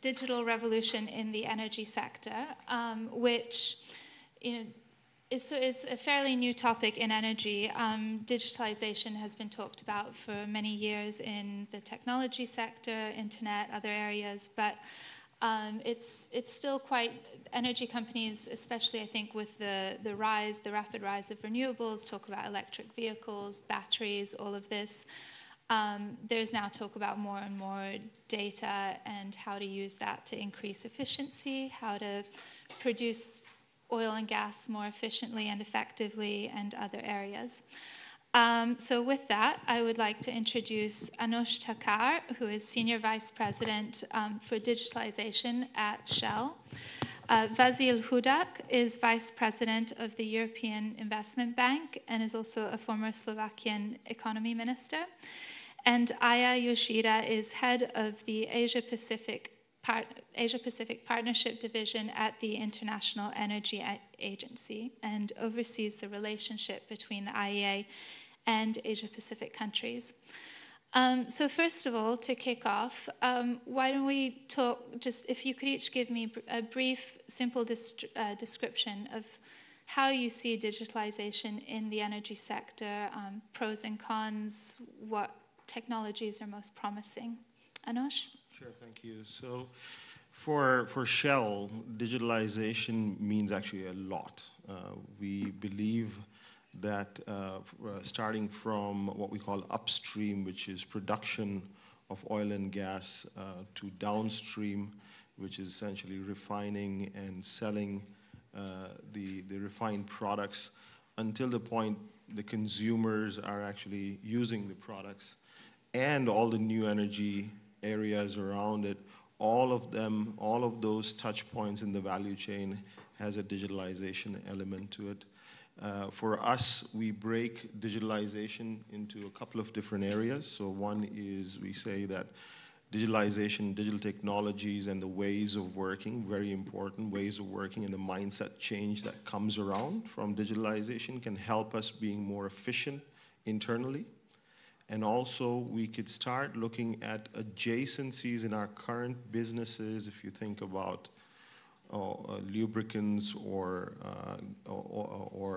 digital revolution in the energy sector, which is a fairly new topic in energy. Digitalization has been talked about for many years in the technology sector, internet, other areas, but it's still quite, energy companies, especially I think with the rapid rise of renewables, talk about electric vehicles, batteries, all of this. There's now talk about more and more data and how to use that to increase efficiency, how to produce oil and gas more efficiently and effectively, and other areas. So with that, I would like to introduce Anush Thakkar, who is Senior Vice President for Digitalization at Shell. Vasil Hudak is Vice President of the European Investment Bank and is also a former Slovakian Economy Minister. And Aya Yoshida is head of the Asia-Pacific Partnership Division at the International Energy Agency and oversees the relationship between the IEA and Asia-Pacific countries. So first of all, to kick off, why don't we talk, just if you could each give me a brief, simple description of how you see digitalization in the energy sector, pros and cons, what technologies are most promising. Anush? Sure, thank you. So for Shell, digitalization means actually a lot. We believe that starting from what we call upstream, which is production of oil and gas, to downstream, which is essentially refining and selling the refined products, until the point the consumers are actually using the products, and all the new energy areas around it, all of those touch points in the value chain has a digitalization element to it. For us, we break digitalization into a couple of different areas. So one is, we say that digitalization, digital technologies, and the ways of working, very important ways of working, and the mindset change that comes around from digitalization can help us being more efficient internally. And also, we could start looking at adjacencies in our current businesses. If you think about lubricants or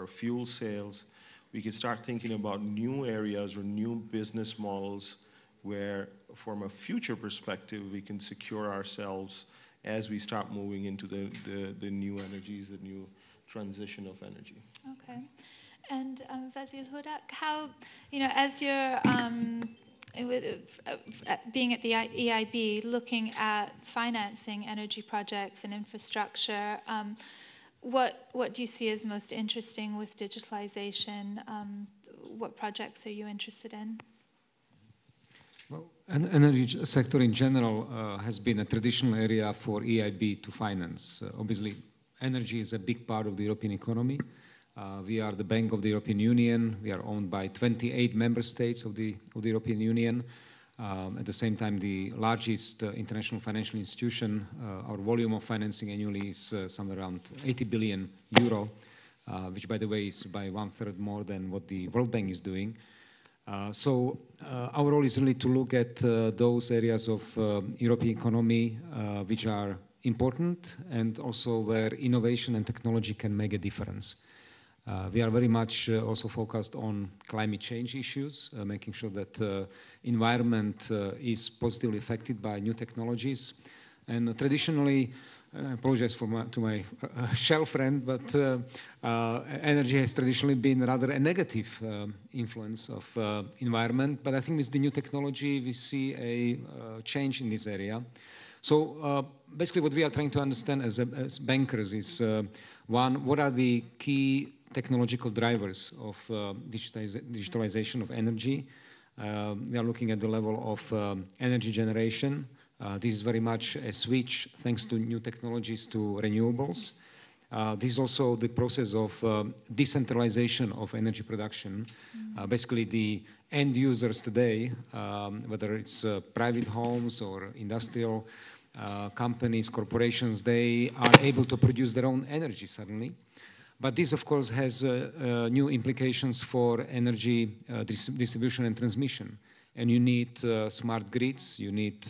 fuel sales, we could start thinking about new areas or new business models where, from a future perspective, we can secure ourselves as we start moving into the new energies, the new transition of energy. Okay. And Vasil Hudak, how, as you're being at the EIB, looking at financing energy projects and infrastructure, what do you see as most interesting with digitalization? What projects are you interested in? Well, an energy sector in general has been a traditional area for EIB to finance. Obviously, energy is a big part of the European economy. We are the Bank of the European Union. We are owned by 28 member states of the European Union. At the same time, the largest international financial institution, our volume of financing annually is somewhere around 80 billion euro, which, by the way, is by 1/3 more than what the World Bank is doing. So our role is really to look at those areas of European economy which are important and also where innovation and technology can make a difference. We are very much also focused on climate change issues, making sure that environment is positively affected by new technologies. And traditionally, I apologize to my Shell friend, but energy has traditionally been rather a negative influence of environment. But I think with the new technology, we see a change in this area. So basically what we are trying to understand as bankers is, one, what are the key technological drivers of digitalization of energy? We are looking at the level of energy generation. This is very much a switch, thanks to new technologies, to renewables. This is also the process of decentralization of energy production. Basically, the end users today, whether it's private homes or industrial companies, corporations, they are able to produce their own energy suddenly. But this, of course, has new implications for energy distribution and transmission. And you need smart grids, you need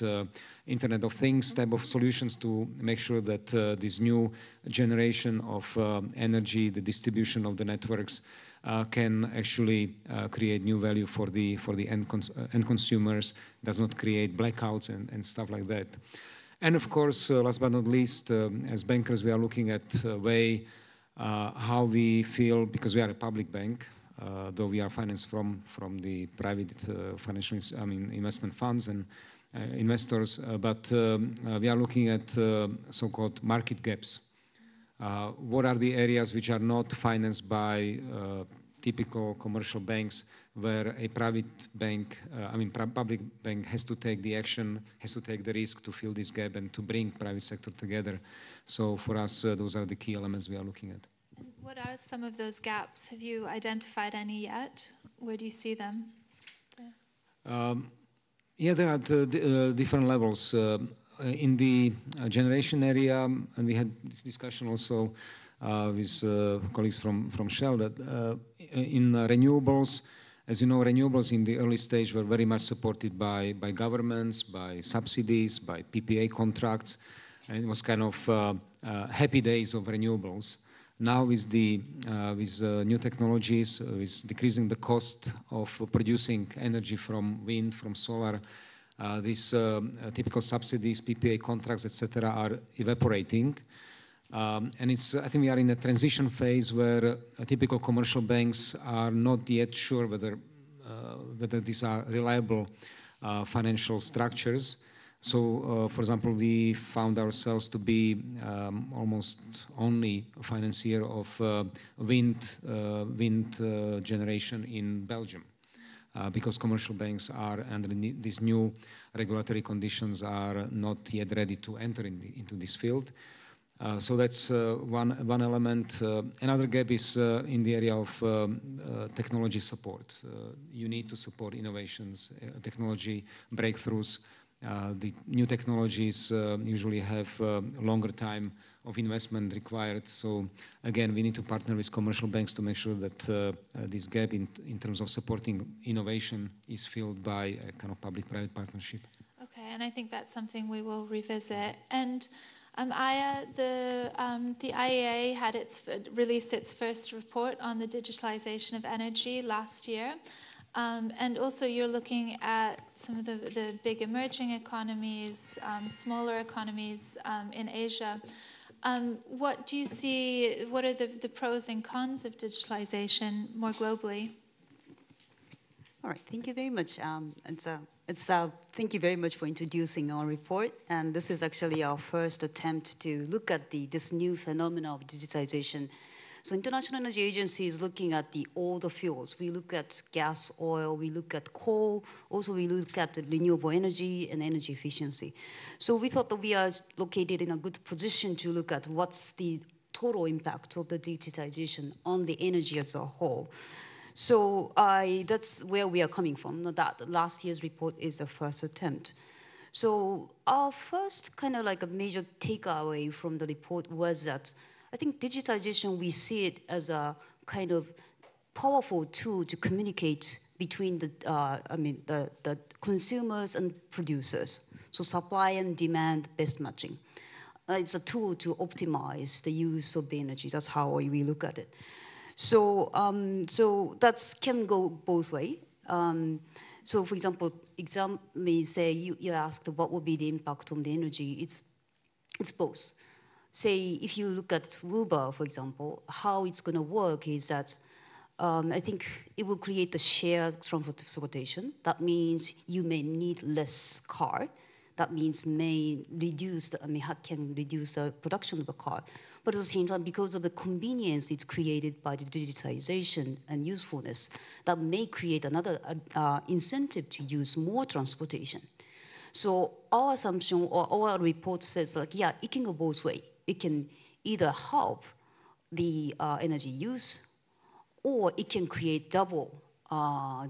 Internet of Things type of solutions to make sure that this new generation of energy, the distribution of the networks, can actually create new value for the end consumers, does not create blackouts and stuff like that. And of course, last but not least, as bankers, we are looking at a way how we feel, because we are a public bank, though we are financed from the private financial, investment funds and investors, but we are looking at so-called market gaps. What are the areas which are not financed by typical commercial banks, where a private bank, public bank has to take the action, has to take the risk to fill this gap and to bring private sector together. So for us, those are the key elements we are looking at. What are some of those gaps? Have you identified any yet? Where do you see them? Yeah, there are different levels. In the generation area, and we had this discussion also with colleagues from Shell, that in renewables, as you know, renewables in the early stage were very much supported by governments, by subsidies, by PPA contracts, and it was kind of happy days of renewables. Now with the new technologies, with decreasing the cost of producing energy from wind, from solar, these typical subsidies, PPA contracts, etc., are evaporating. And I think we are in a transition phase where typical commercial banks are not yet sure whether these are reliable financial structures. So, for example, we found ourselves to be almost only a financier of wind generation in Belgium, because commercial banks are under these new regulatory conditions are not yet ready to enter into this field. So that's one element. Another gap is in the area of technology support. You need to support innovations, technology breakthroughs. The new technologies usually have longer time of investment required. So again, we need to partner with commercial banks to make sure that this gap in terms of supporting innovation is filled by a kind of public-private partnership. Okay, and I think that's something we will revisit. And Aya, the IEA had released its first report on the digitalization of energy last year. And also you're looking at some of the big emerging economies, smaller economies in Asia. What do you see, what are the pros and cons of digitalization more globally? All right, thank you very much. Thank you very much for introducing our report. And this is actually our first attempt to look at this new phenomenon of digitization. So International Energy Agency is looking at all the fuels. We look at gas, oil, we look at coal, also we look at renewable energy and energy efficiency. So we thought that we are located in a good position to look at what's the total impact of the digitization on the energy as a whole. So that's where we are coming from. That last year's report is the first attempt. So our first kind of like a major takeaway from the report was that I think digitization, we see it as a kind of powerful tool to communicate between the consumers and producers. So supply and demand best matching. It's a tool to optimize the use of the energy. That's how we look at it. So that can go both ways. So for example, may say you asked what would be the impact on the energy. It's both. Say, if you look at Uber, for example, how it's going to work is that I think it will create the shared transportation. That means you may need less car. That means can reduce the production of a car. But at the same time, because of the convenience it's created by the digitization and usefulness, that may create another incentive to use more transportation. So our assumption or our report says, like, yeah, it can go both ways. It can either help the energy use, or it can create double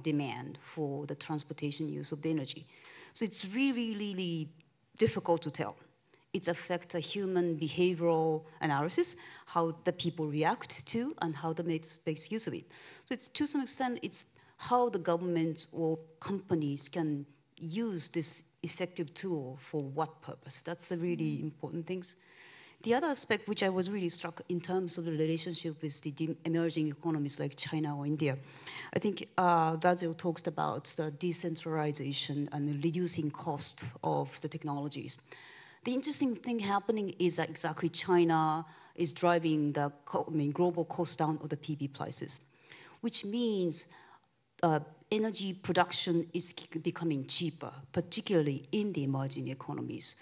demand for the transportation use of the energy. So it's really, really difficult to tell. It affects a human behavioral analysis, how the people react to, and how they make use of it. So it's, to some extent, it's how the governments or companies can use this effective tool for what purpose. That's the really important things. The other aspect which I was really struck in terms of the relationship with the emerging economies like China or India, I think Basil talked about the decentralization and the reducing cost of the technologies. The interesting thing happening is that exactly China is driving the global cost down of the PV prices, which means energy production is becoming cheaper, particularly in the emerging economies.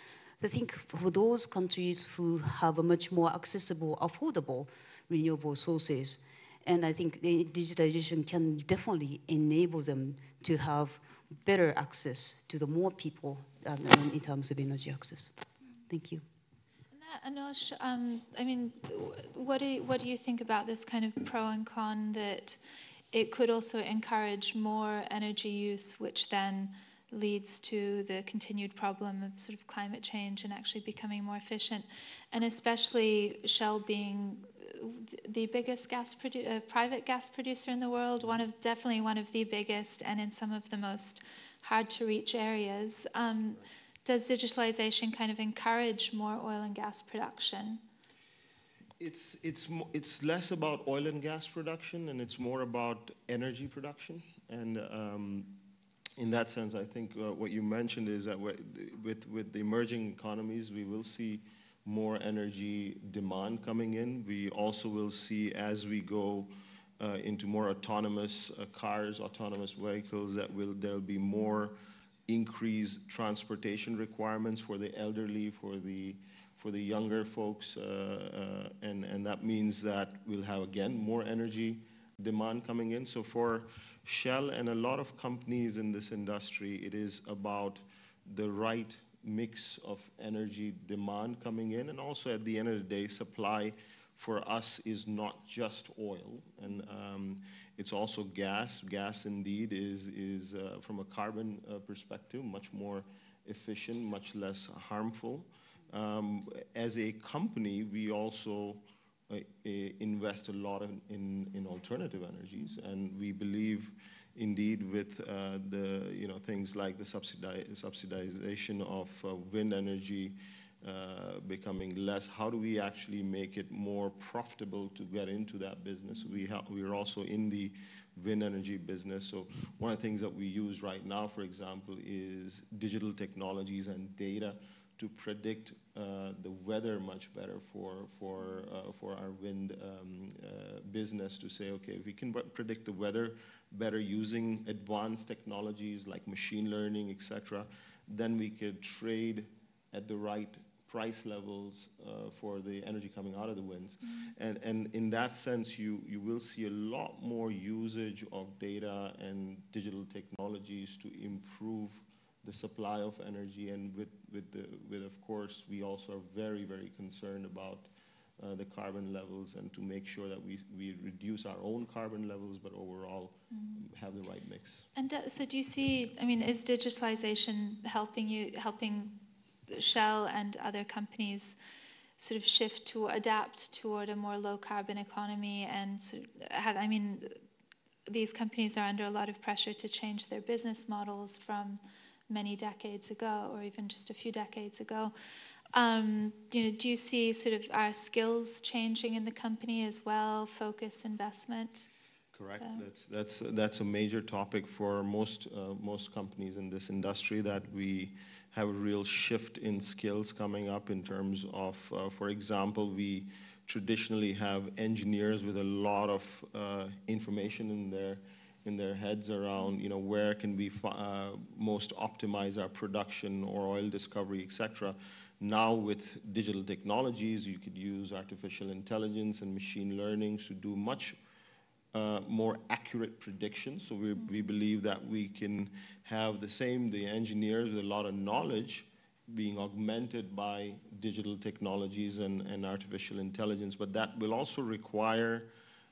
I think for those countries who have a much more accessible, affordable renewable sources, and I think the digitalization can definitely enable them to have better access to the more people in terms of energy access. Thank you. Anosh, I mean, what do you think about this kind of pro and con that it could also encourage more energy use, which then leads to the continued problem of sort of climate change and actually becoming more efficient, and especially Shell being the biggest private gas producer in the world, definitely one of the biggest, and in some of the most hard to reach areas. Does digitalization kind of encourage more oil and gas production? It's less about oil and gas production, and it's more about energy production. And in that sense, I think what you mentioned is that with the emerging economies, we will see more energy demand coming in. We also will see, as we go into more autonomous cars, autonomous vehicles, there'll be more increased transportation requirements for the elderly, for the younger folks, and that means that we'll have, again, more energy demand coming in. So for Shell and a lot of companies in this industry, it is about the right mix of energy demand coming in, and also at the end of the day, supply for us is not just oil, and it's also gas. Gas indeed is from a carbon perspective, much more efficient, much less harmful. As a company, we also invest a lot in alternative energies, and we believe indeed with the things like the subsidization of wind energy becoming less, how do we actually make it more profitable to get into that business? We are also in the wind energy business. So one of the things that we use right now, for example, is digital technologies and data to predict the weather much better for our wind business, to say, okay, if we can predict the weather better using advanced technologies like machine learning, etc., then we could trade at the right price levels for the energy coming out of the winds. And in that sense, you will see a lot more usage of data and digital technologies to improve the supply of energy. And with of course, we also are very, very concerned about the carbon levels, and to make sure that we reduce our own carbon levels, but overall have the right mix. And so do you see, I mean, is digitalization helping Shell and other companies sort of adapt toward a more low carbon economy, and I mean, these companies are under a lot of pressure to change their business models from many decades ago, or even just a few decades ago. Do you see sort of our skills changing in the company as well, focus, investment? Correct. That's a major topic for most companies in this industry, that we have a real shift in skills coming up in terms of, for example, we traditionally have engineers with a lot of information in their heads around, where can we most optimize our production or oil discovery, etc. Now with digital technologies, you could use artificial intelligence and machine learning to do much more accurate predictions. So we believe that we can have the engineers with a lot of knowledge being augmented by digital technologies and artificial intelligence, but that will also require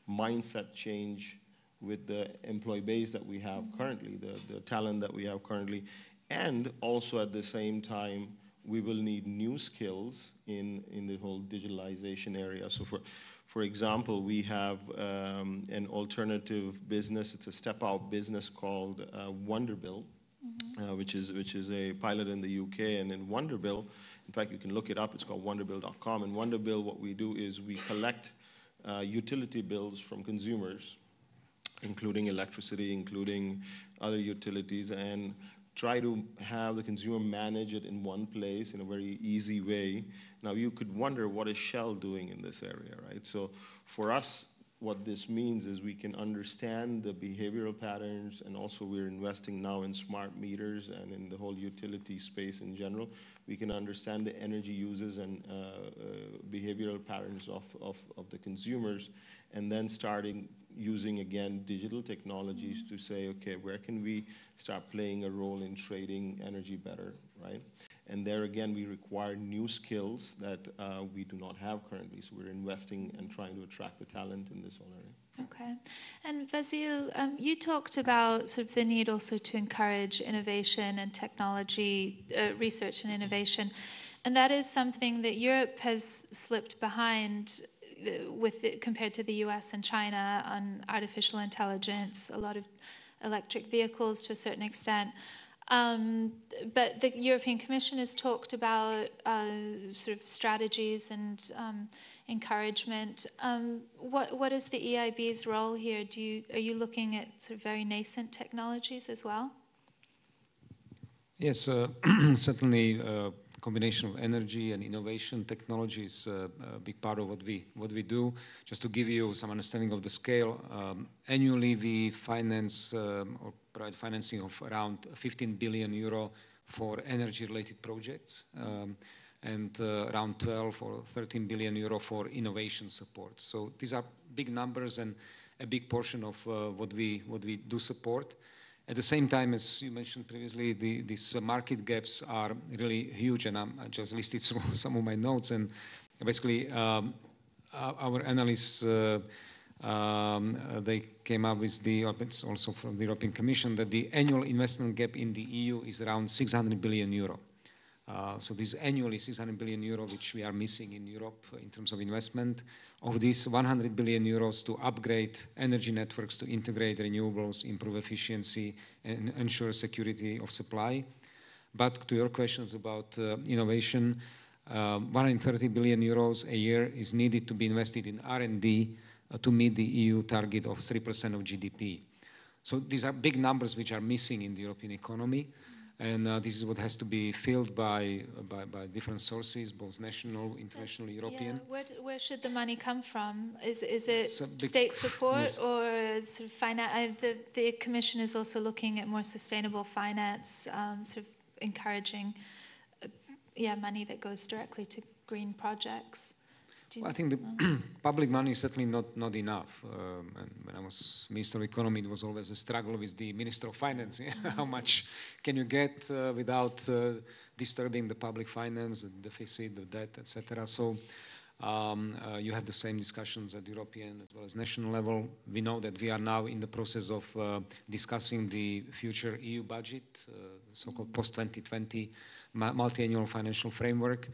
mindset change with the employee base that we have currently, the talent that we have currently, and also at the same time we will need new skills in the whole digitalization area. So for example, we have an alternative business. It's a step-out business called Wonderbill, which is a pilot in the UK. And in Wonderbill, in fact, you can look it up. It's called wonderbill.com. And Wonderbill, what we do is we collect utility bills from consumers, including electricity, including other utilities, and try to have the consumer manage it in one place in a very easy way. Now, you could wonder, what is Shell doing in this area, right? So for us, what this means is we can understand the behavioral patterns, and also we're investing now in smart meters and in the whole utility space in general. We can understand the energy uses and behavioral patterns of the consumers, and then starting using, again, digital technologies to say, okay, where can we start playing a role in trading energy better, right? And there, again, we require new skills that we do not have currently. So we're investing and trying to attract the talent in this whole area. Okay. And Vasil, you talked about sort of the need also to encourage innovation and technology, research and innovation. And that is something that Europe has slipped behind with it, compared to the US and China on artificial intelligence, a lot of electric vehicles to a certain extent. But the European Commission has talked about sort of strategies and encouragement. What is the EIB's role here? Are you looking at sort of very nascent technologies as well? Yes, certainly. Combination of energy and innovation technology is a big part of what we do. Just to give you some understanding of the scale, annually we finance or provide financing of around 15 billion euro for energy-related projects, and around 12 or 13 billion euro for innovation support. So these are big numbers and a big portion of what we do support. At the same time, as you mentioned previously, these market gaps are really huge, and I just listed some of my notes. And basically, our analysts, they came up with it's also from the European Commission, that the annual investment gap in the EU is around 600 billion euro. So this annually 600 billion euro, which we are missing in Europe in terms of investment. Of these 100 billion euros to upgrade energy networks, to integrate renewables, improve efficiency, and ensure security of supply. But to your questions about innovation, 130 billion euros a year is needed to be invested in R&D to meet the EU target of 3% of GDP. So these are big numbers which are missing in the European economy. And this is what has to be filled by different sources, both national, international, European. Yeah. Where should the money come from? Is it state support, yes, or sort of finance? The Commission is also looking at more sustainable finance, sort of encouraging, money that goes directly to green projects. Well, I think the public money is certainly not enough. And when I was Minister of Economy, it was always a struggle with the Minister of Finance. How much can you get without disturbing the public finance, the deficit, the debt, etc. So you have the same discussions at European as well as national level. We know that we are now in the process of discussing the future EU budget, so-called post-2020 multi-annual financial framework.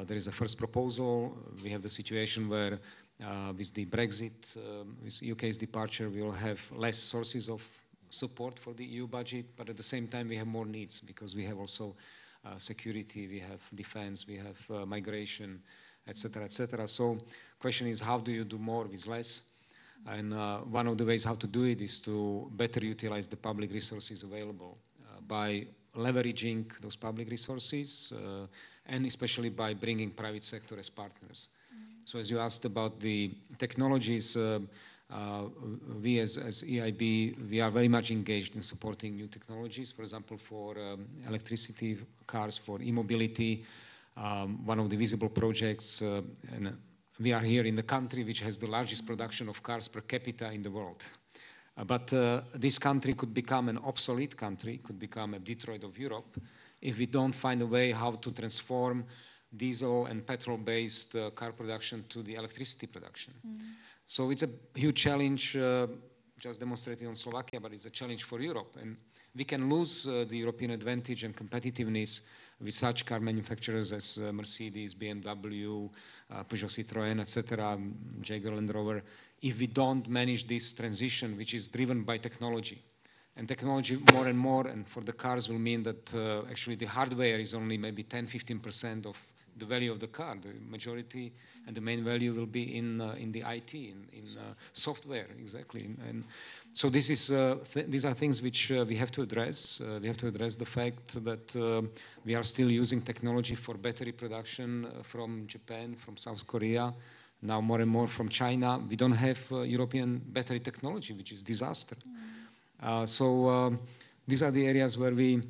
There is a first proposal. We have the situation where with the Brexit, with UK's departure, we will have less sources of support for the EU budget, but at the same time we have more needs because we have also security, we have defense, we have migration, etc., etc. So question is, how do you do more with less? And one of the ways how to do it is to better utilize the public resources available by leveraging those public resources, and especially by bringing private sector as partners. So as you asked about the technologies, we as EIB, we are very much engaged in supporting new technologies, for example, for electricity cars, for e-mobility. One of the visible projects, and we are here in the country which has the largest production of cars per capita in the world. But this country could become an obsolete country, could become a Detroit of Europe, if we don't find a way how to transform diesel and petrol-based car production to the electricity production. So it's a huge challenge, just demonstrated on Slovakia, but it's a challenge for Europe. And we can lose the European advantage and competitiveness with such car manufacturers as Mercedes, BMW, Peugeot, Citroën, etc., Jaguar Land Rover, if we don't manage this transition, which is driven by technology. And technology more and more, and for the cars will mean that actually the hardware is only maybe 10–15% of the value of the car. The majority and the main value will be in the IT, in software, exactly. And so this is, these are things which we have to address. We have to address the fact that we are still using technology for battery production from Japan, from South Korea, now more and more from China. We don't have European battery technology, which is disaster. So these are the areas where we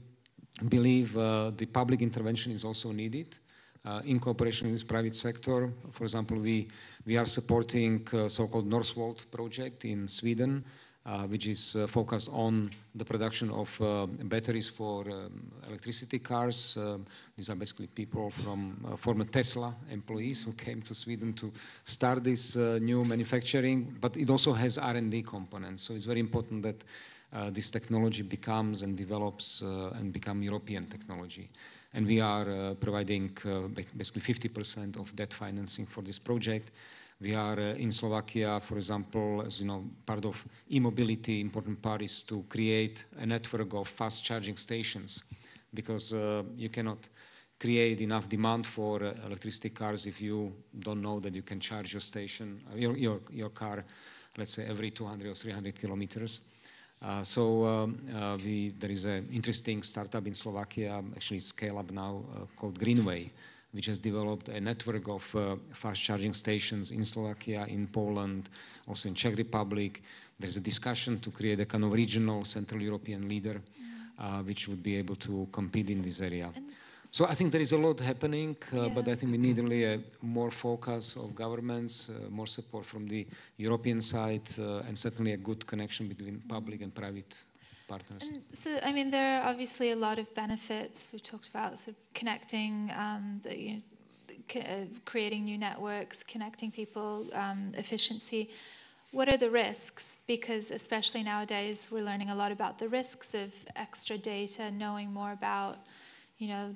believe the public intervention is also needed in cooperation with private sector. For example, we are supporting so-called Northvolt project in Sweden, which is focused on the production of batteries for electricity cars. These are basically people from former Tesla employees who came to Sweden to start this new manufacturing, but it also has R&D components. So it's very important that this technology becomes and develops and become European technology. And we are providing basically 50% of debt financing for this project. We are in Slovakia, for example, as you know, part of e-mobility, important part is to create a network of fast charging stations, because you cannot create enough demand for electricity cars if you don't know that you can charge your station, your car, let's say every 200 or 300 kilometers. There is an interesting startup in Slovakia, actually scale up now, called Greenway, which has developed a network of fast charging stations in Slovakia, in Poland, also in Czech Republic. There's a discussion to create a kind of regional Central European leader, which would be able to compete in this area. So I think there is a lot happening, but I think we need really a more focus of governments, more support from the European side, and certainly a good connection between public and private partners. And so, I mean, there are obviously a lot of benefits. We've talked about sort of connecting, creating new networks, connecting people, efficiency. What are the risks? Because especially nowadays, we're learning a lot about the risks of extra data, knowing more about, you know,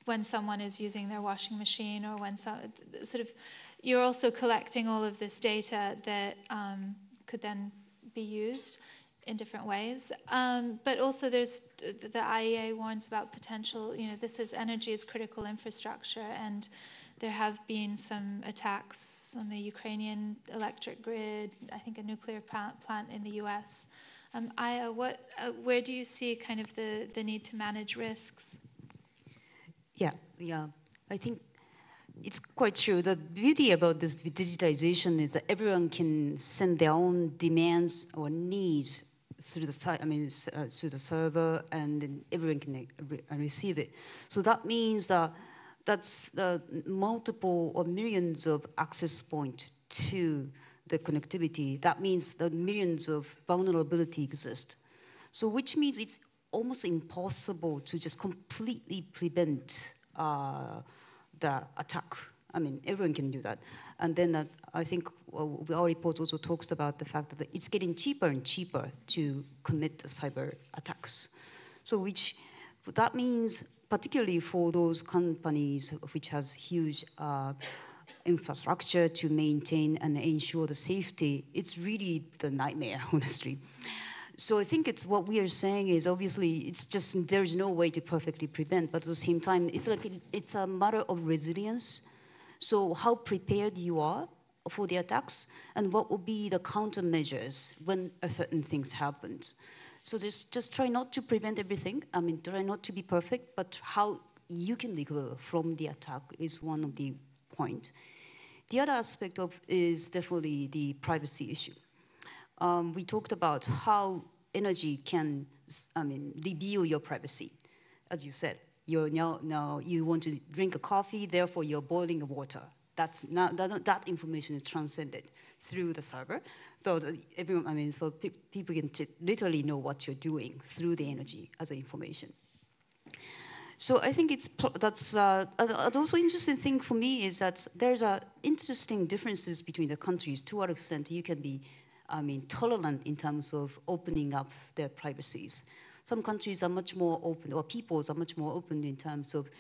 when someone is using their washing machine, or when you're also collecting all of this data that could then be used in different ways. But also there's the IEA warns about potential, you know, energy is critical infrastructure, and there have been some attacks on the Ukrainian electric grid, I think a nuclear plant in the US. Aya, where do you see kind of the need to manage risks? Yeah. I think it's quite true. The beauty about this digitization is that everyone can send their own demands or needs through the site. Through the server, and then everyone can receive it. So that means that that's the multiple or millions of access points to the connectivity. That means that millions of vulnerability exist. So which means it's almost impossible to just completely prevent the attack. I mean, everyone can do that. And then I think our report also talks about the fact that it's getting cheaper and cheaper to commit cyber attacks. So that means, particularly for those companies which has huge infrastructure to maintain and ensure the safety, it's really the nightmare, honestly. So I think it's what we are saying is, obviously it's just there's no way to perfectly prevent, but at the same time it's a matter of resilience. So how prepared you are for the attacks, and what will be the countermeasures when certain things happen. So just try not to prevent everything. I mean, try not to be perfect, but how you can recover from the attack is one of the points. The other aspect of is definitely the privacy issue. We talked about how energy can, reveal your privacy. As you said, now you want to drink a coffee, therefore you're boiling water. That information is transcended through the server. So people can literally know what you're doing through the energy as information. So I think that's also interesting thing for me is that there's interesting differences between the countries. To what extent you can be, tolerant in terms of opening up their privacies. some countries are much more open, or peoples are much more open in terms of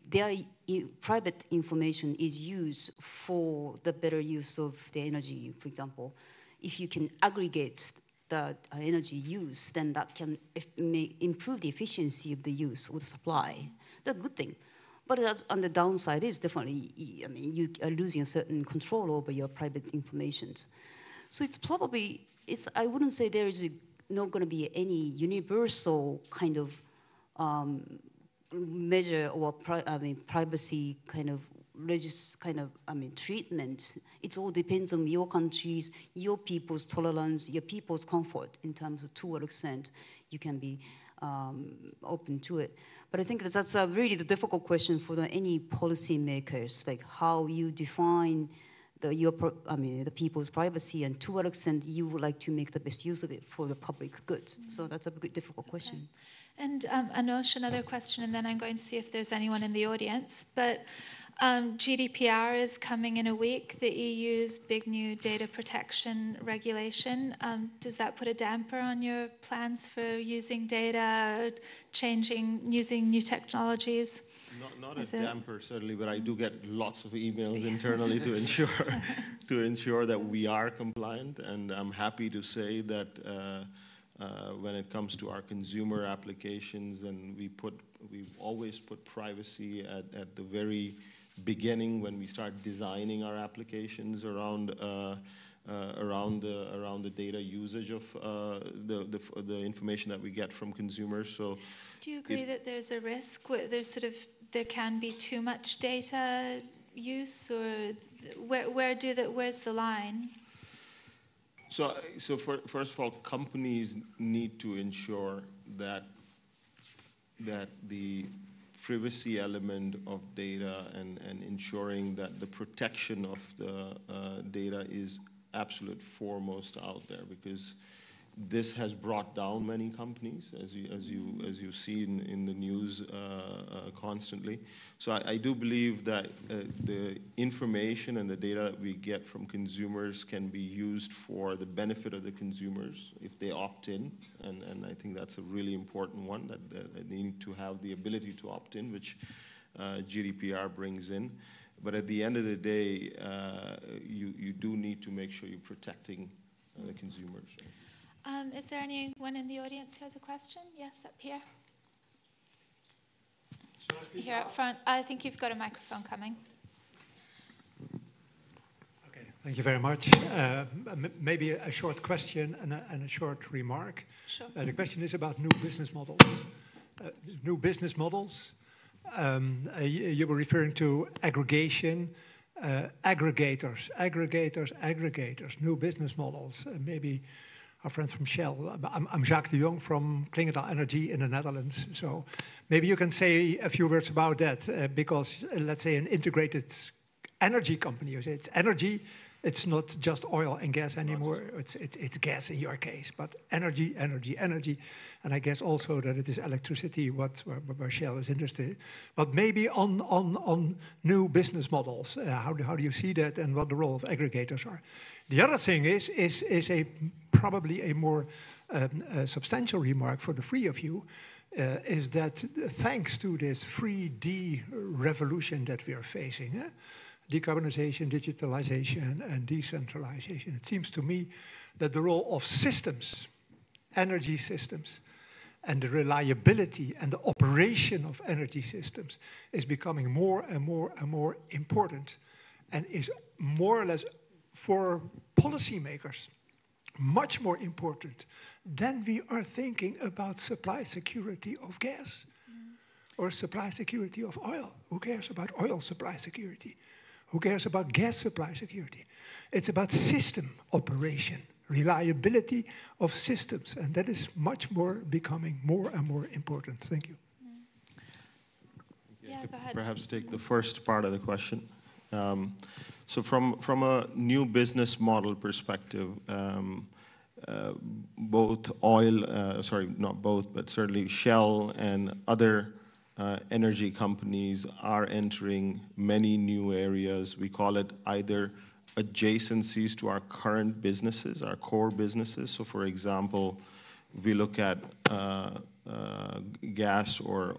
their private information is used for the better use of the energy. For example, if you can aggregate the energy use, then that can improve the efficiency of the use or the supply. That's a good thing. But on the downside is definitely, I mean, you are losing a certain control over your private information. So it's probably, I wouldn't say there is not going to be any universal kind of measure or privacy kind of treatment. It all depends on your countries, your people's tolerance, your people's comfort in terms of to what extent you can be open to it. But I think that's really the difficult question for any policymakers, like how you define the people's privacy and to what extent you would like to make the best use of it for the public good. So that's a difficult question. And Anosh, another question, and then I'm going to see if there's anyone in the audience. But GDPR is coming in a week, the EU's big new data protection regulation. Does that put a damper on your plans for using data, using new technologies? Not a damper, certainly, but I do get lots of emails internally to ensure that we are compliant. And I'm happy to say that when it comes to our consumer applications, and we've always put privacy at the very beginning when we start designing our applications around the data usage of the information that we get from consumers. So, do you agree that there's a risk? There can be too much data use, or where's the line? So first of all, companies need to ensure that the privacy element of data and ensuring that the protection of the data is absolute foremost out there, because this has brought down many companies, as you see in the news constantly. So I do believe that the information and the data that we get from consumers can be used for the benefit of the consumers if they opt in, and I think that's a really important one, that they need to have the ability to opt in, which GDPR brings in. But at the end of the day, you do need to make sure you're protecting the consumers. Is there anyone in the audience who has a question? Yes, up here. Here up front. I think you've got a microphone coming. Okay, thank you very much. Maybe a short question and a short remark. Sure. The question is about new business models. You were referring to aggregation, aggregators, new business models. Maybe our friend from Shell. I'm Jacques de Jong from Klingendahl Energy in the Netherlands. So maybe you can say a few words about that, because let's say an integrated energy company, you say it's energy, it's not just oil and gas anymore, it's gas in your case, but energy. And I guess also that it is electricity where Shell is interested. But maybe on new business models, how do you see that and what the role of aggregators are? The other thing is probably a more substantial remark for the three of you, is that thanks to this 3D revolution that we are facing, decarbonization, digitalization, and decentralization, it seems to me that the role of systems, energy systems, and the reliability and the operation of energy systems is becoming more and more important, and is more or less for policymakers much more important than we are thinking about supply security of gas or supply security of oil. Who cares about oil supply security? Who cares about gas supply security? It's about system operation, reliability of systems, and that is much more becoming more and more important. Thank you. Yeah, go ahead. Perhaps take the first part of the question. So from a new business model perspective, both not both, but certainly Shell and other energy companies are entering many new areas. We call it either adjacencies to our current businesses, our core businesses. So for example, we look at gas or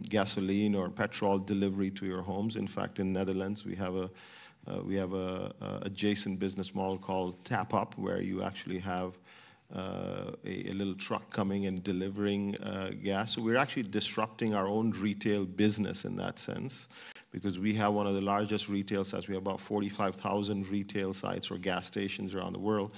gasoline or petrol delivery to your homes. In fact, in Netherlands, we have a adjacent business model called Tap Up, where you actually have a little truck coming and delivering gas. So we're actually disrupting our own retail business in that sense, because we have one of the largest retail sites. We have about 45,000 retail sites or gas stations around the world.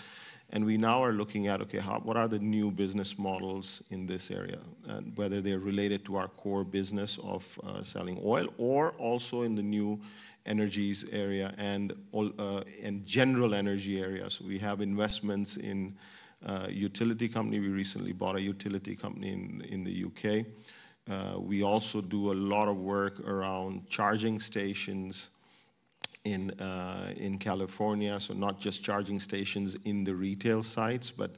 And we now are looking at, okay, what are the new business models in this area, and whether they're related to our core business of selling oil, or also in the new energies area and general energy area. So we have investments in utility company. We recently bought a utility company in the UK. We also do a lot of work around charging stations in California, so not just charging stations in the retail sites, but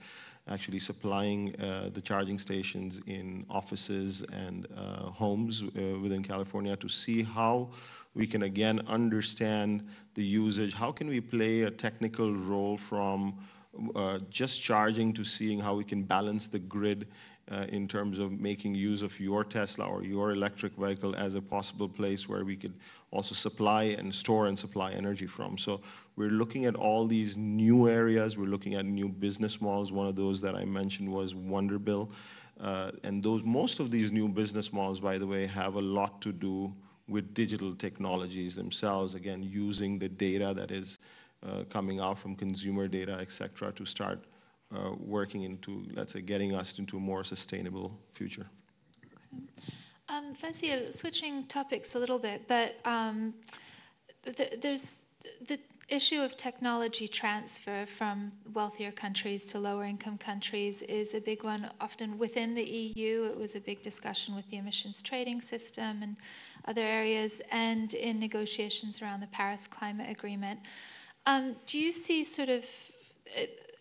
actually supplying the charging stations in offices and homes within California, to see how we can again understand the usage. How can we play a technical role from just charging to seeing how we can balance the grid in terms of making use of your Tesla or your electric vehicle as a possible place where we could also supply and store and supply energy from. So we're looking at all these new areas. We're looking at new business models. One of those that I mentioned was Wonderbill. And most of these new business models, by the way, have a lot to do with digital technologies themselves, again, using the data that is coming out from consumer data, et cetera, to start working into, let's say, getting us into a more sustainable future. Fazil, switching topics a little bit, but there's the issue of technology transfer from wealthier countries to lower income countries is a big one. Often within the EU, it was a big discussion with the emissions trading system and other areas, and in negotiations around the Paris Climate Agreement. Do you see sort of,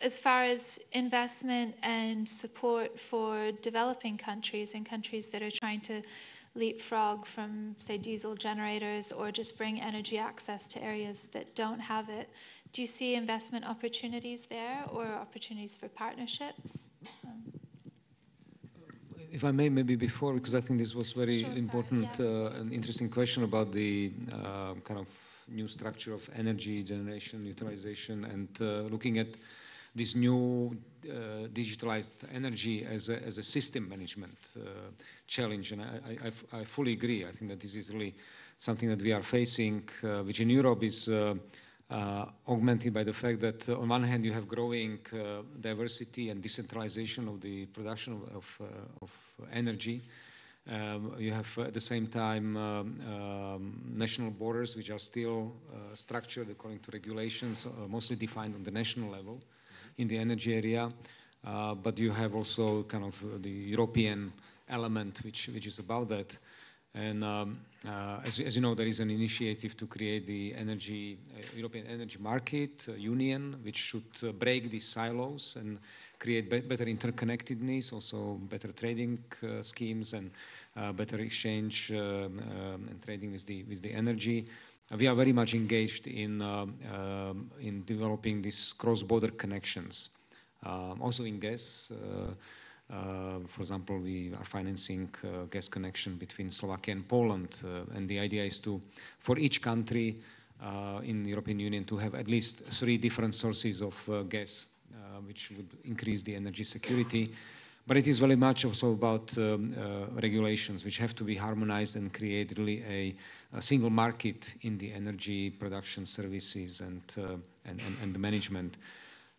as far as investment and support for developing countries and countries that are trying to leapfrog from, say, diesel generators or just bring energy access to areas that don't have it, do you see investment opportunities there or opportunities for partnerships? If I may, maybe before, because I think this was very important and interesting question about the kind of new structure of energy generation, utilization, and looking at this new digitalized energy as a system management challenge. And I fully agree. I think that this is really something that we are facing, which in Europe is augmented by the fact that on one hand you have growing diversity and decentralization of the production of energy. You have at the same time national borders which are still structured according to regulations, mostly defined on the national level in the energy area. But you have also kind of the European element which is about that. And as you know, there is an initiative to create the European energy market union, which should break these silos and create better interconnectedness, also better trading schemes and better exchange and trading with the energy. We are very much engaged in developing these cross-border connections, also in gas. For example, we are financing gas connection between Slovakia and Poland, and the idea is for each country in the European Union to have at least 3 different sources of gas, which would increase the energy security. But it is very much also about regulations which have to be harmonized and create really a single market in the energy production services and the management.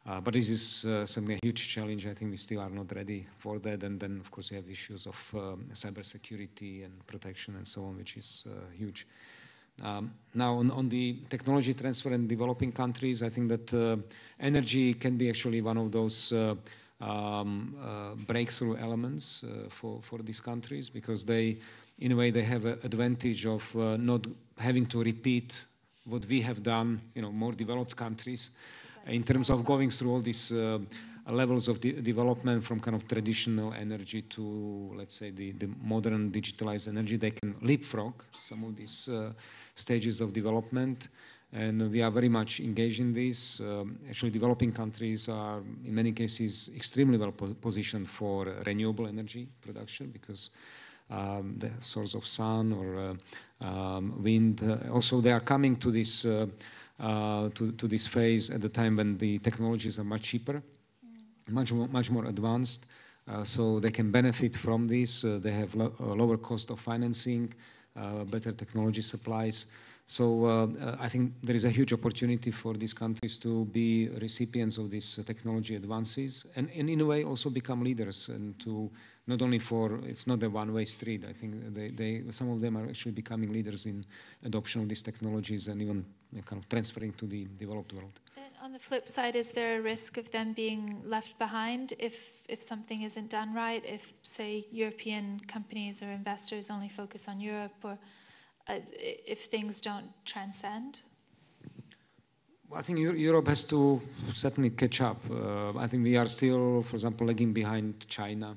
But this is certainly a huge challenge. I think we still are not ready for that. And then, of course, we have issues of cybersecurity and protection and so on, which is huge. Now, on the technology transfer in developing countries, I think that energy can be actually one of those breakthrough elements for these countries, because in a way, they have an advantage of not having to repeat what we have done, more developed countries, in terms of going through all these levels of development from kind of traditional energy to, let's say, the modern digitalized energy. They can leapfrog some of these stages of development. And we are very much engaged in this. Actually, developing countries are, in many cases, extremely well positioned for renewable energy production because the source of sun or wind. Also, they are coming to this to this phase at the time when the technologies are much cheaper, much more advanced. So they can benefit from this. They have lower cost of financing, better technology supplies. So I think there is a huge opportunity for these countries to be recipients of these technology advances and in a way also become leaders and to not only for, it's not a one-way street. I think some of them are actually becoming leaders in adoption of these technologies and even kind of transferring to the developed world. And on the flip side, is there a risk of them being left behind if something isn't done right? If, say, European companies or investors only focus on Europe, or if things don't transcend? Well, I think Europe has to certainly catch up. I think we are still, for example, lagging behind China.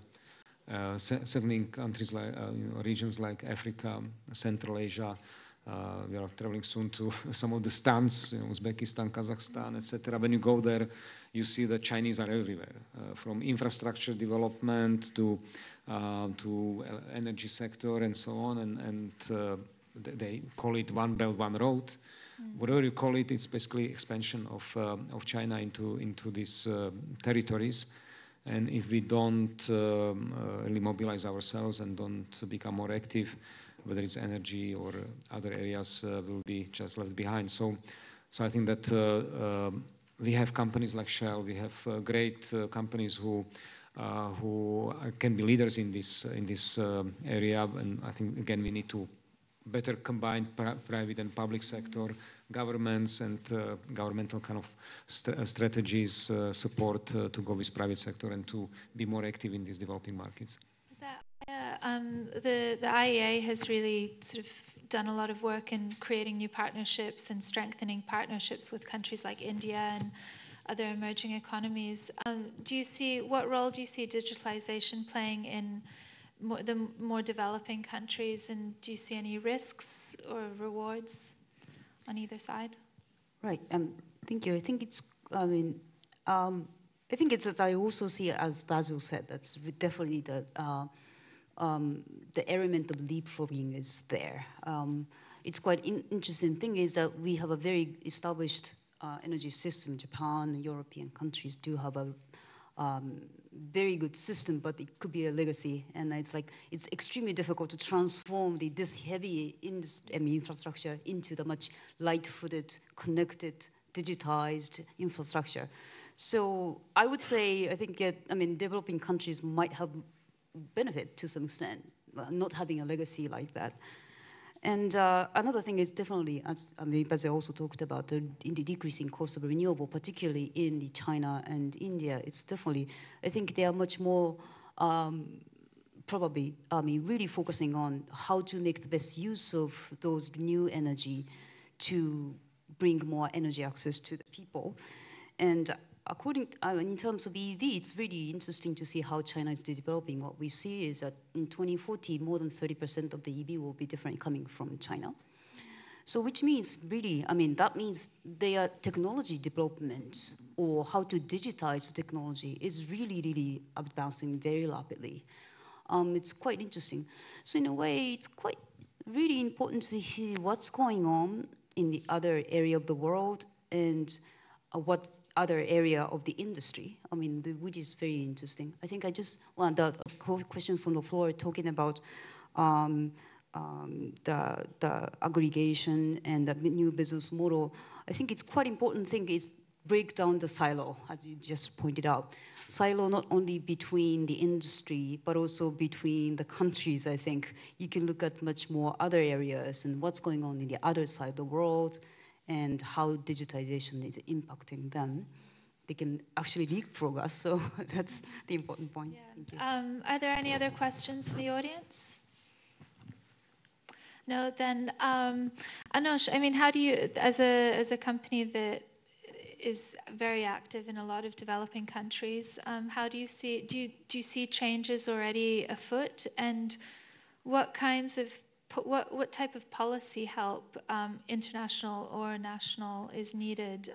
Certainly in countries like regions like Africa, Central Asia. We are traveling soon to some of the stands, Uzbekistan, Kazakhstan, etc. When you go there, you see the Chinese are everywhere, from infrastructure development to energy sector and so on. And they call it One Belt, One Road. Whatever you call it, it's basically expansion of China into these territories. And if we don't really mobilize ourselves and don't become more active, whether it's energy or other areas, we'll be just left behind. So I think that we have companies like Shell. We have great companies who can be leaders in this area. And I think again we need to better combine private and public sector, governments and governmental kind of strategies, support to go with private sector and to be more active in these developing markets. Is that, the IEA has really sort of done a lot of work in creating new partnerships and strengthening partnerships with countries like India and other emerging economies. What role do you see digitalization playing in the more developing countries, and do you see any risks or rewards on either side? Right. Thank you. I think it's. I think it's as I also see it, as Basil said. That's definitely the element of leapfrogging is there. It's quite interesting thing is that we have a very established energy system. Japan, European countries do have a very good system, but it could be a legacy, and it's extremely difficult to transform this heavy infrastructure into the much light-footed, connected, digitized infrastructure. So I would say I think developing countries might have benefit to some extent, not having a legacy like that. And another thing is definitely, as Basil also talked about, the decreasing cost of renewable, particularly in China and India. It's definitely, I think they are much more probably, really focusing on how to make the best use of those new energy to bring more energy access to the people. And in terms of EV, it's really interesting to see how China is developing. What we see is that in 2040, more than 30% of the EV will be definitely coming from China. So which means really, that means their technology development or how to digitize the technology is really, really advancing very rapidly. It's quite interesting. So in a way, it's quite really important to see what's going on in the other area of the world and what other area of the industry. Which is very interesting. I think I just want the question from the floor talking about the aggregation and the new business model. I think it's quite important thing is break down the silo, as you just pointed out. Silo not only between the industry, but also between the countries. I think you can look at much more other areas and what's going on in the other side of the world and how digitization is impacting them. They can actually leapfrog us, so that's the important point. Yeah. Thank you. Are there any other questions in the audience? No, then Anosh, how do you, as a company that is very active in a lot of developing countries, how do you see, do you see changes already afoot, and what kinds of what type of policy help, international or national, is needed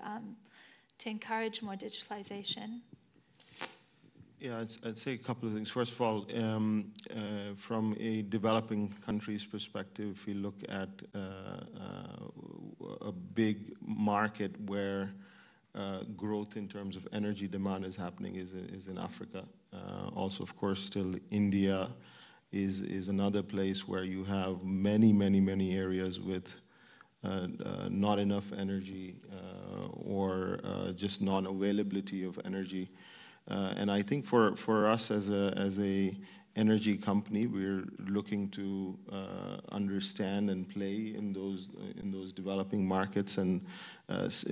to encourage more digitalization? Yeah, I'd say a couple of things. First of all, from a developing country's perspective, if you look at a big market where growth in terms of energy demand is happening is in Africa. Also, of course, still India is another place where you have many areas with not enough energy or just non-availability of energy. And I think for us as a energy company, we're looking to understand and play in those developing markets and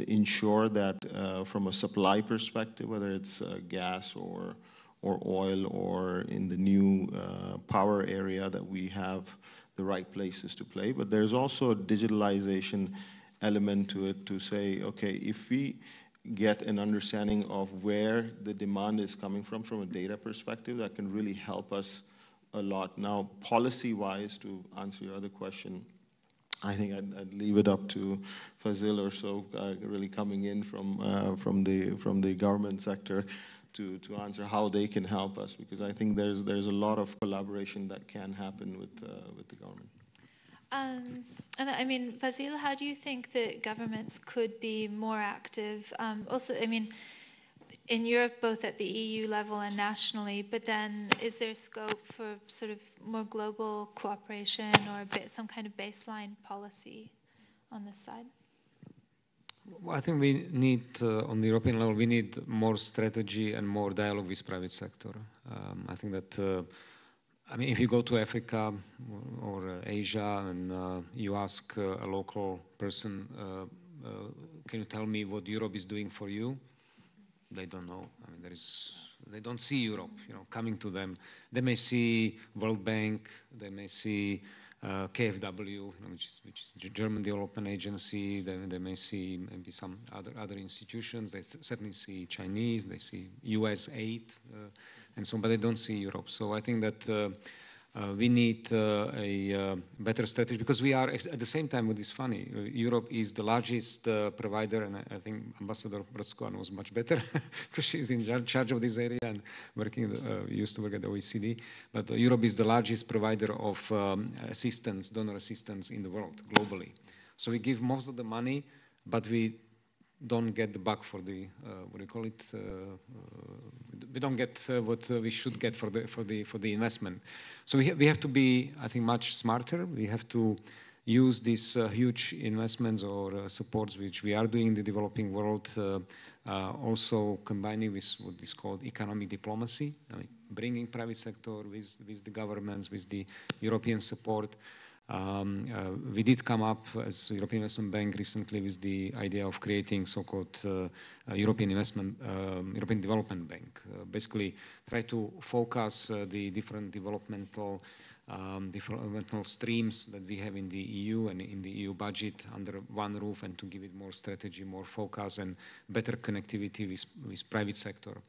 ensure that from a supply perspective, whether it's gas or oil or in the new power area, that we have the right places to play. But there's also a digitalization element to it to say, okay, if we get an understanding of where the demand is coming from a data perspective, that can really help us a lot. Now, policy-wise, to answer your other question, I think I'd leave it up to Fazil or so, really coming in from the government sector to answer how they can help us, because I think there's a lot of collaboration that can happen with the government. And I mean, Fazil, how do you think that governments could be more active? Also, I mean, in Europe, both at the EU level and nationally, but then is there scope for sort of more global cooperation or some kind of baseline policy on this side? Well, I think we need, on the European level, we need more strategy and more dialogue with private sector. I think that I mean, if you go to Africa or Asia and you ask a local person, can you tell me what Europe is doing for you? They don't know. I mean, they don't see Europe, coming to them. They may see World Bank, they may see KfW, which is the German Development Agency. They may see maybe some other institutions. They certainly see Chinese, they see US aid, and so on, but they don't see Europe. So I think that we need a better strategy, because we are, at the same time, what is funny, Europe is the largest provider, and I think Ambassador Brodsko knows much better, because she's in charge of this area and used to work at the OECD, but Europe is the largest provider of assistance, donor assistance in the world, globally. So we give most of the money, but we don't get the buck for the what do you call it? We don't get what we should get for the investment. So we have to be, I think, much smarter. We have to use these huge investments or supports which we are doing in the developing world, also combining with what is called economic diplomacy, I mean, bringing private sector with the governments, with the European support. We did come up as European Investment Bank recently with the idea of creating so-called European Development Bank. Basically, try to focus the different developmental streams that we have in the EU and in the EU budget under one roof, and to give it more strategy, more focus, and better connectivity with private sector.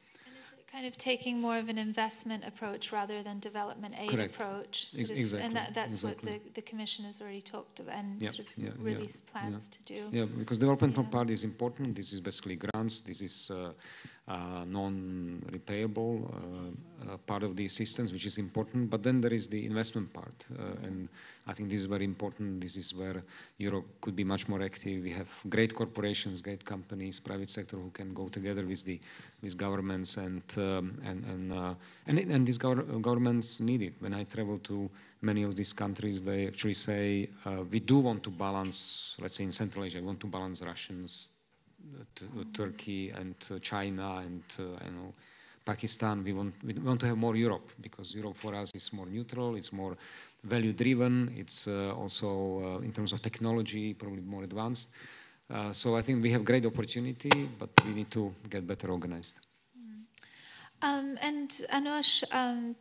Kind of taking more of an investment approach rather than development aid Correct. approach. Exactly. And that's exactly. what the Commission has already talked about and Yeah, sort of yeah, released plans to do. Yeah, because developmental part is important. This is basically grants. This is non-repayable part of the assistance, which is important. But then there is the investment part. And I think this is very important. This is where Europe could be much more active. We have great corporations, great companies, private sector who can go together with governments, and these governments need it. When I travel to many of these countries, they actually say, we do want to balance, let's say in Central Asia, we want to balance Russians, Turkey and China and Pakistan. We want to have more Europe, because Europe for us is more neutral, it's more value driven, it's also in terms of technology probably more advanced. So I think we have great opportunity, but we need to get better organized. And Anush,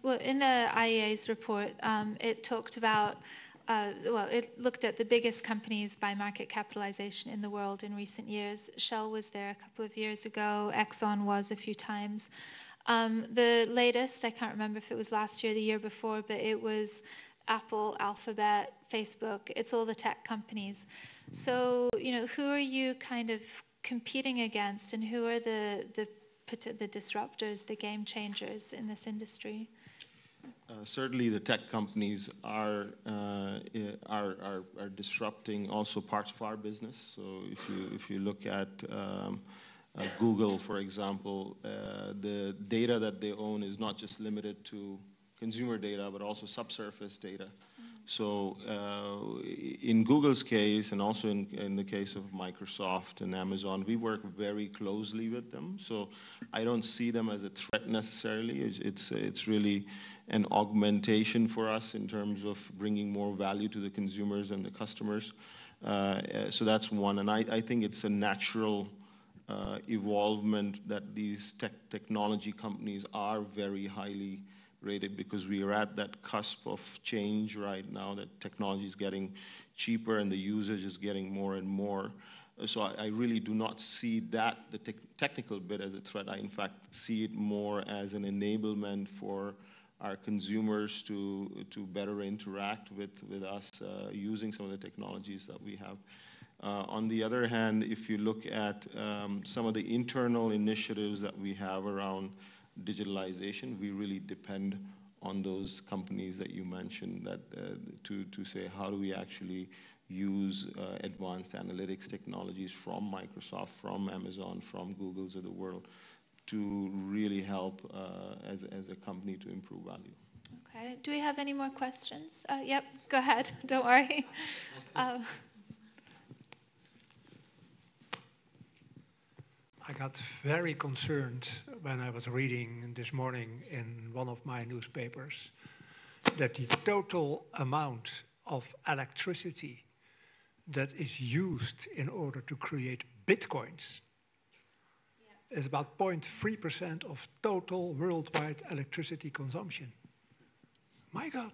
well, in the IEA's report, it talked about, it looked at the biggest companies by market capitalization in the world in recent years. Shell was there a couple of years ago. Exxon was a few times. The latest, I can't remember if it was last year or the year before, but it was Apple, Alphabet, Facebook, it's all the tech companies. So, who are you kind of competing against, and who are the disruptors, the game changers in this industry? Certainly, the tech companies are disrupting also parts of our business. So if you look at Google, for example, the data that they own is not just limited to consumer data, but also subsurface data. So in Google's case, and also in the case of Microsoft and Amazon, we work very closely with them. So I don't see them as a threat necessarily. It's really an augmentation for us in terms of bringing more value to the consumers and the customers. So that's one. And I think it's a natural evolvement that these technology companies are very highly rated, because we are at that cusp of change right now, that technology is getting cheaper and the usage is getting more and more. So I really do not see that, the technical bit, as a threat. I, in fact, see it more as an enablement for our consumers to better interact with us using some of the technologies that we have. On the other hand, if you look at some of the internal initiatives that we have around digitalization, we really depend on those companies that you mentioned, that to say, how do we actually use advanced analytics technologies from Microsoft, from Amazon, from Google's of the world, to really help as a company to improve value. Okay. Do we have any more questions? Yep, go ahead. Don't worry. I got very concerned when I was reading this morning in one of my newspapers that the total amount of electricity that is used in order to create bitcoins is about 0.3% of total worldwide electricity consumption. My God,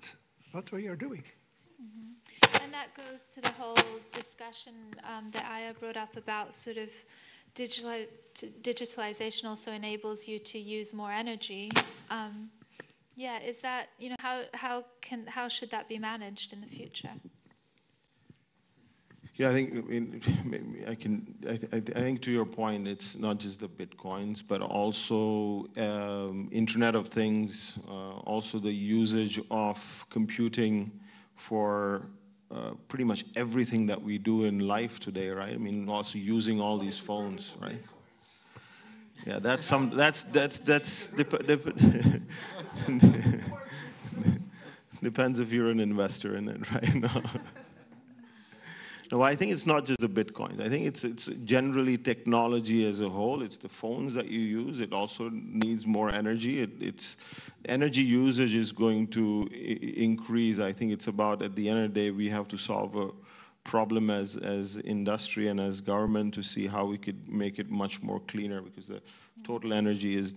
what we are doing. Mm-hmm. And that goes to the whole discussion that Aya brought up about sort of digitalization also enables you to use more energy. Yeah, is that, how should that be managed in the future? Yeah, I think to your point, it's not just the bitcoins, but also Internet of Things, also the usage of computing for pretty much everything that we do in life today, right? I mean, also using all these phones, right? Yeah, depends if you're an investor in it, right? No, I think it's not just the bitcoins. I think it's generally technology as a whole. It's the phones that you use. It also needs more energy. It's energy usage is going to increase. I think it's about, at the end of the day, we have to solve a problem as industry and as government to see how we could make it much more cleaner, because the total energy is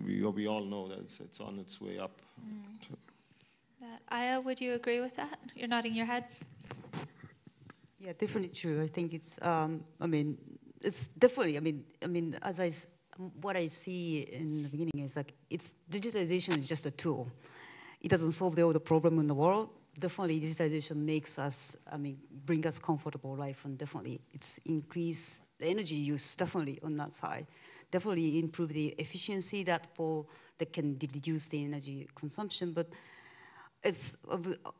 we all know that it's on its way up. So. Aya, would you agree with that? You're nodding your head. Yeah, definitely true. I think it's, it's definitely, what I see in the beginning is like, digitalization is just a tool. It doesn't solve all the problem in the world. Definitely digitalization makes us, bring us comfortable life, and definitely it's increase the energy use, definitely on that side. Definitely improve the efficiency that can reduce the energy consumption, but it's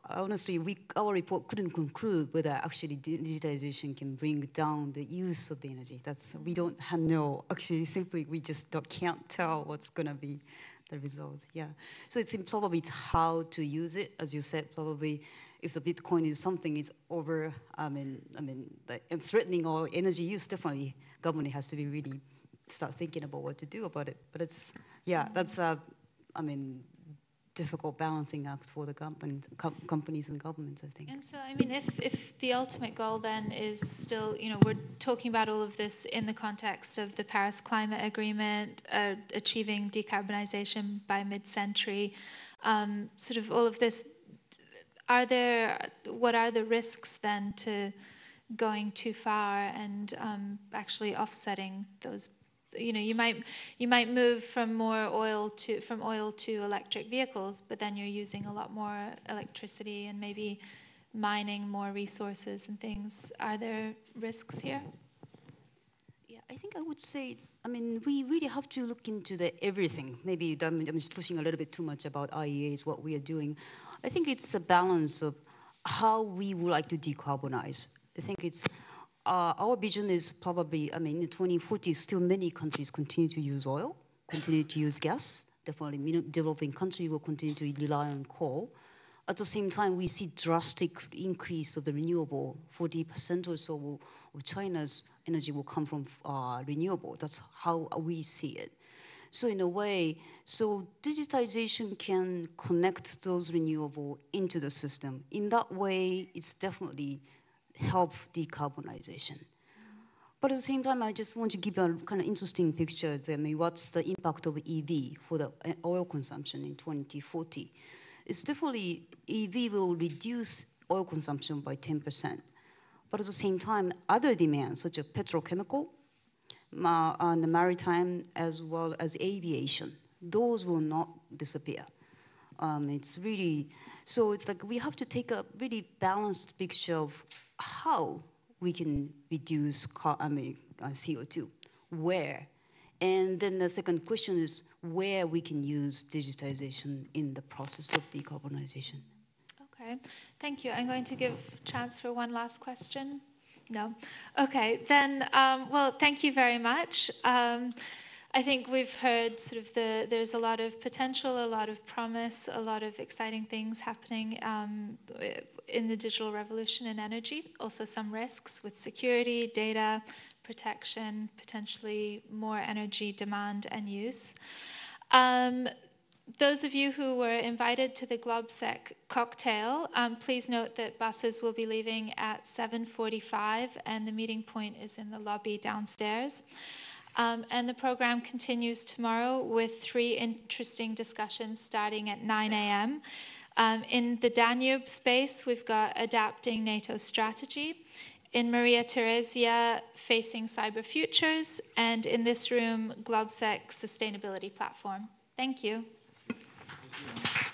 honestly, our report couldn't conclude whether actually digitalization can bring down the use of the energy. We don't know. Actually, simply we just can't tell what's gonna be the result. Yeah. So probably it's how to use it, as you said. Probably if the Bitcoin is something is over, threatening our energy use, definitely government has to be really start thinking about what to do about it. But it's that's difficult balancing act for the companies and governments, I think. And so, if the ultimate goal then is still, we're talking about all of this in the context of the Paris Climate Agreement, achieving decarbonization by mid-century, sort of all of this, what are the risks then to going too far and actually offsetting those you know, you might move from oil to electric vehicles, but then you're using a lot more electricity and maybe mining more resources and things. Are there risks here? Yeah, I think I would say, I mean, we really have to look into everything. Maybe I'm just pushing a little bit too much about IEA is what we are doing. I think it's a balance of how we would like to decarbonize. I think it's, our vision is probably, I mean, in 2040, still many countries continue to use oil, continue to use gas. Definitely, developing countries will continue to rely on coal. At the same time, we see drastic increase of the renewable. 40% or so of China's energy will come from renewable. That's how we see it. So in a way, so digitization can connect those renewable into the system. In that way, it's definitely help decarbonization. But at the same time, I just want to give a kind of interesting picture. I mean, what's the impact of EV for the oil consumption in 2040? It's definitely, EV will reduce oil consumption by 10%. But at the same time, other demands, such as petrochemical, and the maritime, as well as aviation, those will not disappear. It's really, so it's like we have to take a really balanced picture of how we can reduce CO2, where. And then the second question is where we can use digitization in the process of decarbonization. Okay, thank you. I'm going to give a chance for one last question. No? Okay, then, well, thank you very much. I think we've heard sort of there's a lot of potential, a lot of promise, a lot of exciting things happening in the digital revolution in energy. Also some risks with security, data, protection, potentially more energy demand and use. Those of you who were invited to the GLOBSEC cocktail, please note that buses will be leaving at 7:45 and the meeting point is in the lobby downstairs. And the program continues tomorrow with 3 interesting discussions starting at 9 a.m. In the Danube space, we've got Adapting NATO Strategy. In Maria Theresia, Facing Cyber Futures. And in this room, GLOBSEC Sustainability Platform. Thank you. Thank you.